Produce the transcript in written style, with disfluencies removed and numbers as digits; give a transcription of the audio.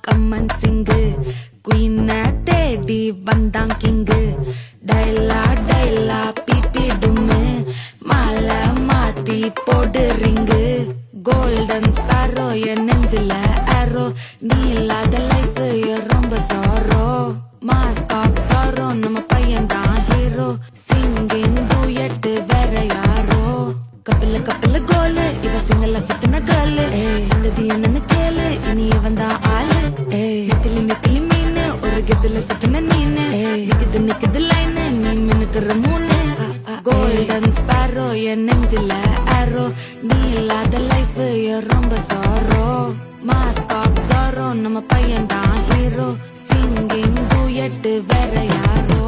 கம்மன் சிங்கு குயின தேடி வந்தான் king டைலா டைலா BP டும்மு மாலை மாத்தி போடு ரிங்கு கோல்டன் ஸ்பாரோ என் நெஞ்சில ஆரோ நீ இல்லாத லைஃப் ரொம்ப சாரோ மாஸ்க் ஆஃப் சாரோ நம்ம பையன் தான் ஹீரோ சிங்கிங் டூயட் வேற யாரோ கப்பில கப்பில கோலு இவ சிங்கல சுத்தின கேளு சங்கதி என்னன்னு கேளு இனி வந்தா ஆளு நெத்திலி நெத்திலி மீனு ஒரு கெத்துல சுத்தின நீனு நிக்குது லைனு நீ மினுக்குற மூணு கோல்டன் ஸ்பாரோ என் நெஞ்சில ஆரோ நீ இல்லாத லைஃப் ரொம்ப சாரோ மாஸ்க் ஆஃப் சாரோ நம்ம பையன் தான் ஹீரோ சிங்கிங் டூயட் வேற யாரோ